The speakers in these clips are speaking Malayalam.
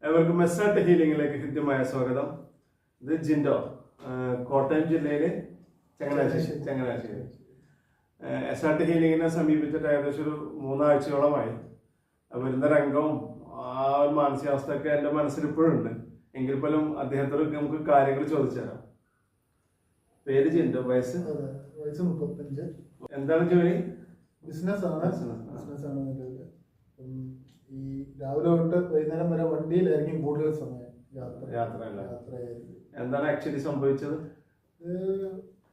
ഏവർക്കും മെസ്സാട്ട് ഹീലിംഗിലേക്ക് ഹൃദ്യമായ സ്വാഗതം. ഇത് ജിൻഡോ, കോട്ടയം ജില്ലയിലെ ചങ്ങനാശ്ശേരി. എസ്ആർട്ട് ഹീലിംഗിനെ സമീപിച്ചിട്ട് ഏകദേശം ഒരു 3 ആഴ്ചയോളമായി. വരുന്ന രംഗവും ആ ഒരു മാനസികാവസ്ഥയൊക്കെ എൻ്റെ മനസ്സിൽ ഇപ്പോഴും ഉണ്ട്. എങ്കിൽ പോലും അദ്ദേഹത്തോട് നമുക്ക് കാര്യങ്ങൾ ചോദിച്ചു തരാം. പേര് ജിൻഡോ, വയസ്സ് 35. എന്താണ് ജോലി? ബിസിനസ് ആണ്. ഈ രാവിലെ തൊട്ട് വൈകുന്നേരം വരെ വണ്ടിയിലായിരിക്കും കൂടുതൽ സമയം യാത്രയായിരിക്കും. എന്താണ് ആക്ച്വലി സംഭവിച്ചത്?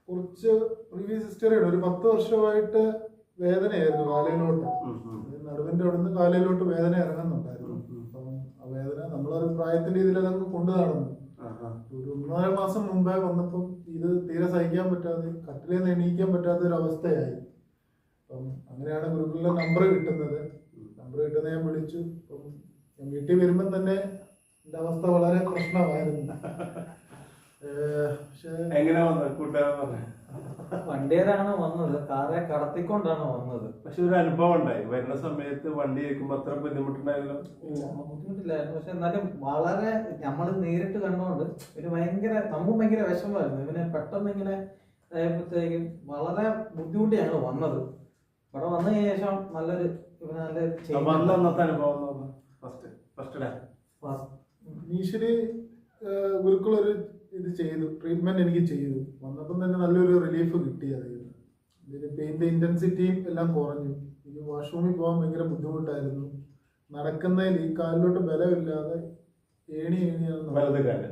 കുറച്ച് പ്രീവിയസ് ഹിസ്റ്ററിയാണ്. ഒരു 10 വർഷമായിട്ട് വേദനയായിരുന്നു കാലയിലോട്ട്. നടുവിന്റെ അവിടെ നിന്ന് കാലയിലോട്ട് വേദന ഇറങ്ങുന്നുണ്ടായിരുന്നു. അപ്പം ആ വേദന നമ്മളൊരു പ്രായത്തിന്റെ ഇതിൽ അതങ്ങ് കൊണ്ടു നടന്നു. ഒരു 1.5 മാസം മുമ്പേ വന്നപ്പം ഇത് തീരെ സഹിക്കാൻ പറ്റാതെ കട്ടിലിൽ നിന്ന് എണീക്കാൻ പറ്റാത്ത ഒരു അവസ്ഥയായി. അപ്പം അങ്ങനെയാണ് ഗുരുക്കളുടെ നമ്പർ കിട്ടുന്നത്. ഞാൻ വിളിച്ചു. അപ്പം ഞാൻ വീട്ടിൽ വരുമ്പം തന്നെ എന്റെ അവസ്ഥ വളരെ പ്രശ്നമായിരുന്നു. പക്ഷേ എങ്ങനെ വന്നത്? കൂട്ടുകാരൻ പറഞ്ഞു വണ്ടിയിലാണ് വന്നത്, കാറെ കടത്തിക്കൊണ്ടാണ് വന്നത്. പക്ഷെ ഒരു അനുഭവം ഉണ്ടായി. വരുന്ന സമയത്ത് വണ്ടി ഇരിക്കുമ്പോ അത്ര ബുദ്ധിമുട്ടുണ്ടായല്ലോ? ബുദ്ധിമുട്ടില്ലായിരുന്നു. പക്ഷെ എന്നാലും വളരെ നമ്മൾ നേരിട്ട് കണ്ടുകൊണ്ട് ഒരു നമുക്ക് ഭയങ്കര വിഷമമായിരുന്നു. ഇവനെ പെട്ടെന്ന് ഇങ്ങനെ ആയപ്പോഴത്തേക്കും വളരെ ബുദ്ധിമുട്ടി ഞങ്ങൾ വന്നത്. ഇവിടെ വന്നതിന് ശേഷം നല്ലൊരു അന്നത്തെ അനുഭവം ഇനീഷ്യലി ഗുരുക്കളൊരു ഇത് ചെയ്തു, ട്രീറ്റ്മെന്റ് എനിക്ക് ചെയ്തു. വന്നപ്പം തന്നെ നല്ലൊരു റിലീഫ് കിട്ടി. അതിൽ പെയിന്റെ ഇന്റൻസിറ്റിയും എല്ലാം കുറഞ്ഞു. എനിക്ക് വാഷ്റൂമിൽ പോകാൻ ഭയങ്കര ബുദ്ധിമുട്ടായിരുന്നു. നടക്കുന്നതിൽ ഈ കാലിലോട്ട് ബലമില്ലാതെ ഏണിയാണ് വലത്തേക്കാല്.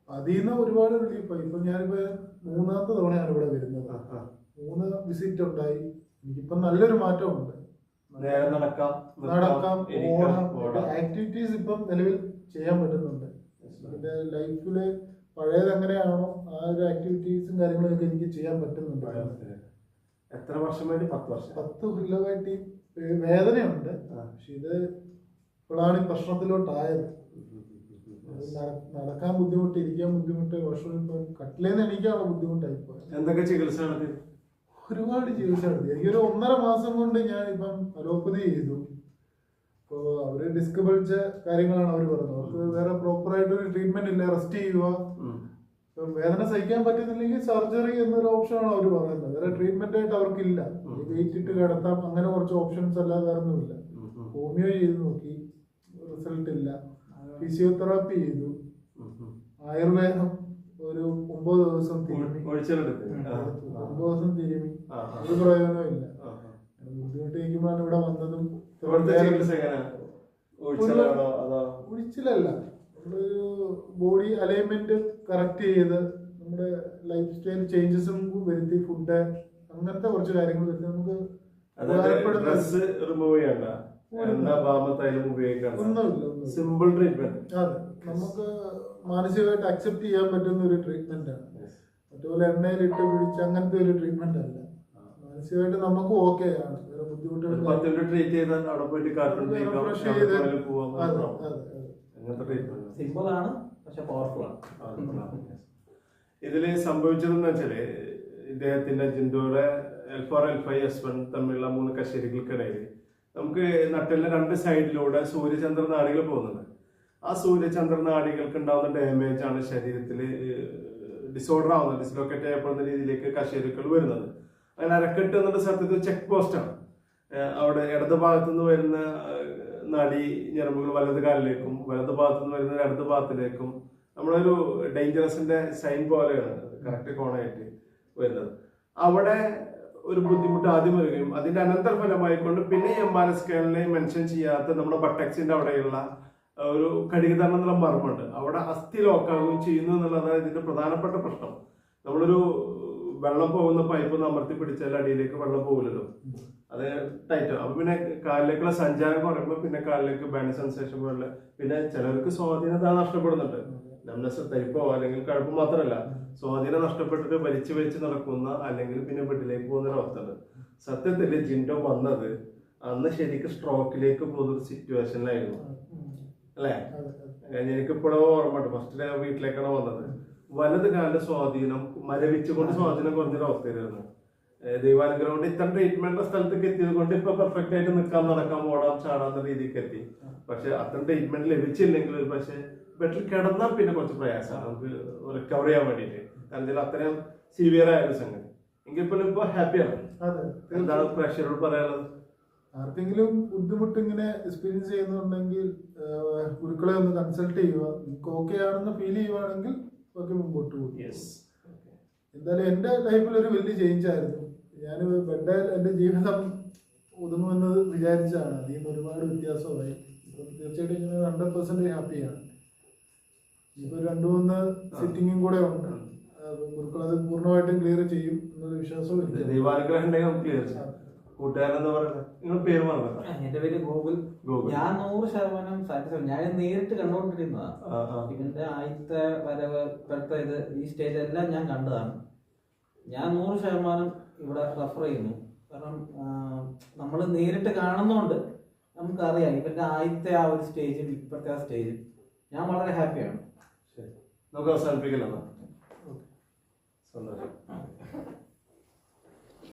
അതിൽ നിന്ന് ഒരുപാട് റിലീഫായി. ഇപ്പൊ ഞാനിപ്പോ 3ാമത്തെ തവണയാണ് ഇവിടെ വരുന്നത്. 3 വിസിറ്റ് ഉണ്ടായി. എനിക്കിപ്പം നല്ലൊരു മാറ്റമുണ്ട്. നടക്കാം, ഓടാം, ആക്ടിവിറ്റീസ് ഇപ്പം നിലവിൽ ചെയ്യാൻ പറ്റുന്നുണ്ട്. എന്റെ ലൈഫില് പഴയത് എങ്ങനെയാണോ ആ ഒരു ആക്ടിവിറ്റീസും കാര്യങ്ങളൊക്കെ എനിക്ക് ചെയ്യാൻ പറ്റുന്നുണ്ട്. എത്ര വർഷമായിട്ട്? 10 കൊല്ലമായിട്ട് വേദനയുണ്ട്. പക്ഷെ ഇത് ഇപ്പോഴാണ് ഈ പ്രശ്നത്തിലോട്ടായത്. നടക്കാൻ ബുദ്ധിമുട്ട്, ഇരിക്കാൻ ബുദ്ധിമുട്ട്, വർഷം കട്ടിലേന്ന് എണീക്കാനുള്ള ബുദ്ധിമുട്ടായി പോയത്. എന്തൊക്കെ ചികിത്സ നടത്തി? ഒരുപാട് ചികിത്സ നടത്തി. എനിക്കൊരു 1.5 മാസം കൊണ്ട് ഞാൻ ഇപ്പം അലോപ്പതി ചെയ്തു. ഇപ്പോൾ അവര് ഡിസ്ക് ബൾജ കാര്യങ്ങളാണ് അവർ പറഞ്ഞത്. അവർക്ക് വേറെ പ്രോപ്പർ ആയിട്ടൊരു ട്രീറ്റ്മെന്റ് ഇല്ല. റെസ്റ്റ് ചെയ്യുക, വേദന സഹിക്കാൻ പറ്റുന്നില്ലെങ്കിൽ സർജറി എന്നൊരു ഓപ്ഷനാണ് അവർ പറയുന്നത്. വേറെ ട്രീറ്റ്മെന്റ് ആയിട്ട് അവർക്കില്ല. വെയിറ്റ് ഇട്ട് കിടത്താം, അങ്ങനെ കുറച്ച് ഓപ്ഷൻസ് അല്ലാതെ വേറെ ഒന്നുമില്ല. ഹോമിയോ ചെയ്ത് നോക്കി, റിസൾട്ട് ഇല്ല. ഫിസിയോതെറാപ്പി ചെയ്തു, ആയുർവേദം ഒരു 9 ദിവസം തിരുമി, 9 ദിവസം തിരുമി, ഒരു പ്രയോജനവും ഇല്ല. ബുദ്ധിമുട്ടിരിക്കുമ്പോഴാണ് ഇവിടെ വന്നതും. ഒഴിച്ചിലല്ല, നമ്മളൊരു ബോഡി അലൈൻമെന്റ് കറക്റ്റ് ചെയ്ത് നമ്മുടെ ലൈഫ് സ്റ്റൈൽ ചേഞ്ചസും വരുത്തി, ഫുഡ് അങ്ങനത്തെ കുറച്ച് കാര്യങ്ങൾ വരുത്തി നമുക്ക് സിമ്പിൾ ട്രീറ്റ്മെന്റ്. അതെ, നമുക്ക് മാനസികമായിട്ട് അക്സെപ്റ്റ് ചെയ്യാൻ പറ്റുന്ന ഒരു ട്രീറ്റ്മെന്റ് ആണ്. മറ്റുപോലെ എണ്ണയിലിട്ട് പിടിച്ച് അങ്ങനത്തെ ഒരു ട്രീറ്റ്മെന്റ് അല്ല. മാനസികമായിട്ട് നമുക്ക് ഓക്കെ ആണ്. വേറെ ബുദ്ധിമുട്ടുകൾ സിമ്പിൾ ആണ്, പക്ഷെ പവർഫുൾ ആണ്. ഇതില് സംഭവിച്ചതെന്ന് വെച്ചാല് ഇദ്ദേഹത്തിന്റെ ജിൻഡോയുടെ L4 L5 S1 തമ്മിലുള്ള 3 കശേരികൾക്കിടയിൽ നമുക്ക് നട്ടിലെ 2 സൈഡിലൂടെ സൂര്യചന്ദ്ര നാഡികൾ പോകുന്നുണ്ട്. ആ സൂര്യചന്ദ്ര നാഡികൾക്ക് ഉണ്ടാവുന്ന ഡാമേജ് ആണ് ശരീരത്തിൽ ഡിസോർഡർ ആവുന്നത്, ഡിസ്ലൊക്കേറ്റ് ചെയ്യപ്പെടുന്ന രീതിയിലേക്ക് കശേരുക്കൾ വരുന്നത്. അങ്ങനെ അരക്കെട്ട് എന്നുള്ള സത്യത്തിൽ ചെക്ക് പോസ്റ്റാണ്. അവിടെ ഇടത് ഭാഗത്തു നിന്ന് വരുന്ന നാഡി ഞരമ്പുകൾ വലത് കാലിലേക്കും വലത് ഭാഗത്തു നിന്ന് വരുന്ന ഇടത് ഭാഗത്തിലേക്കും നമ്മളൊരു ഡേഞ്ചറസിന്റെ സൈൻ പോലെയാണ് കറക്റ്റ് കോണായിട്ട് വരുന്നത്. അവിടെ ഒരു ബുദ്ധിമുട്ട് ആദ്യം വരികയും അതിന്റെ അനന്തരഫലമായിക്കൊണ്ട് പിന്നെ MRI സ്കാനിൽ മെൻഷൻ ചെയ്യാത്ത നമ്മുടെ ബട്ടക്സിന്റെ അവിടെയുള്ള ഒരു കടികതരണം എന്നുള്ള മർമ്മമുണ്ട്. അവിടെ അസ്ഥി ലോക്കാവുകയും ചെയ്യുന്നു എന്നുള്ളതാണ് ഇതിന്റെ പ്രധാനപ്പെട്ട പ്രശ്നം. നമ്മളൊരു വെള്ളം പോകുന്ന പൈപ്പ് അമർത്തി പിടിച്ചാൽ അടിയിലേക്ക് വെള്ളം പോകില്ലല്ലോ, അത് ടൈറ്റ്. അപ്പൊ പിന്നെ കാലിലേക്കുള്ള സഞ്ചാരം കുറയുമ്പോൾ പിന്നെ കാലിലേക്ക് ബാൻഡ് സെൻസേഷൻ പോലെ, പിന്നെ ചിലർക്ക് സ്വാധീനത നഷ്ടപ്പെടുന്നുണ്ട്. നംനെസ്, തരിപ്പോ അല്ലെങ്കിൽ കഴുപ്പ് മാത്രമല്ല, സ്വാധീനം നഷ്ടപ്പെട്ടിട്ട് വലിച്ചു നടക്കുന്ന അല്ലെങ്കിൽ പിന്നെ ബെഡിലേക്ക് പോകുന്ന ഒരു അവസ്ഥ ഉണ്ട്. സത്യത്തില് ജിൻഡോ വന്നത് അന്ന് ശരിക്കും സ്ട്രോക്കിലേക്ക് പോകുന്ന സിറ്റുവേഷനിലായിരുന്നു അല്ലേ? എനിക്കിപ്പോഴും ഓർമ്മയുണ്ട്. ഫസ്റ്റ് വീട്ടിലേക്കാണ് വന്നത്. വലത് കാലിന്റെ സ്വാധീനം മരവിച്ചുകൊണ്ട് സ്വാധീനം കുറഞ്ഞൊരു അവസ്ഥയിലായിരുന്നു. ദൈവാനുഗ്രഹം കൊണ്ട് ഇത്തരം ട്രീറ്റ്മെന്റ് സ്ഥലത്തേക്ക് എത്തിയത് കൊണ്ട് ഇപ്പൊ പെർഫെക്റ്റ് ആയിട്ട് നിൽക്കാം, നടക്കാം, ഓടാം, ചാടാത്ത രീതിക്ക് എത്തി. പക്ഷെ അത്തരം ട്രീറ്റ്മെന്റ് ലഭിച്ചില്ലെങ്കിൽ പക്ഷെ ബെഡിൽ കിടന്നാൽ പിന്നെ കുറച്ച് പ്രയാസമാണ് നമുക്ക് റിക്കവർ ചെയ്യാൻ വേണ്ടിയിട്ട്. കാരണം അത്രയും സിവിയർ ആയ ഒരു സംഗതി. എങ്കിൽ പോലും ഇപ്പൊ ഹാപ്പിയാണ്. എന്താണ് പ്രേക്ഷകരോട് പറയാനുള്ളത്? ആർക്കെങ്കിലും ബുദ്ധിമുട്ട് ഇങ്ങനെ എക്സ്പീരിയൻസ് ചെയ്യുന്നുണ്ടെങ്കിൽ ഗുരുക്കളെ ഒന്ന് കൺസൾട്ട് ചെയ്യുക. നിങ്ങൾക്ക് ഓക്കെ ആണെന്ന് ഫീൽ ചെയ്യുവാണെങ്കിൽ ഓക്കെ മുമ്പോട്ട് പോകും. എന്തായാലും എൻ്റെ ലൈഫിൽ ഒരു വലിയ ചേഞ്ച് ആയിരുന്നു. ഞാൻ ബെഡിൽ എൻ്റെ ജീവിതം ഒതുങ്ങുമെന്ന് വിചാരിച്ചാണ്. അതിൽ നിന്ന് ഒരുപാട് വ്യത്യാസമായി. ഇപ്പം തീർച്ചയായിട്ടും ഇങ്ങനെ 100% ഹാപ്പിയാണ്. ഇപ്പൊ 2-3 സിറ്റിങ്ങും കൂടെ ഉണ്ട്. ഗുരുക്കൾ അത് പൂർണ്ണമായിട്ടും ക്ലിയർ ചെയ്യും എന്നൊരു വിശ്വാസവും ഇല്ല. ദൈവാനുഗ്രഹം ഉണ്ടെങ്കിൽ നമുക്ക് ക്ലിയർ ചെയ്യാം. കൂട്ടുകാരെന്ന് പറയുന്നത് നിങ്ങൾ പേര് പറഞ്ഞത്? എന്റെ പേര് ഗോകുൽ. ഞാൻ 100% സാറ്റിസ്ഫൈഡ്. ഞാൻ നേരിട്ട് കണ്ടുകൊണ്ടിരുന്നതാണ്. ഇവന്റെ ആദ്യത്തെ വരവ്, ഇപ്പോഴത്തെ ഇത്, ഈ സ്റ്റേജ് എല്ലാം ഞാൻ കണ്ടതാണ്. ഞാൻ 100% ഇവിടെ റെഫർ ചെയ്യുന്നു. കാരണം നമ്മൾ നേരിട്ട് കാണുന്നോണ്ട് നമുക്കറിയാം ഇവന്റെ ആദ്യത്തെ ആ ഒരു സ്റ്റേജും ഇപ്പോഴത്തെ ആ സ്റ്റേജും. ഞാൻ വളരെ ഹാപ്പിയാണ്. നമുക്ക് അവസാനിപ്പിക്കലാണ്. സന്തോഷം.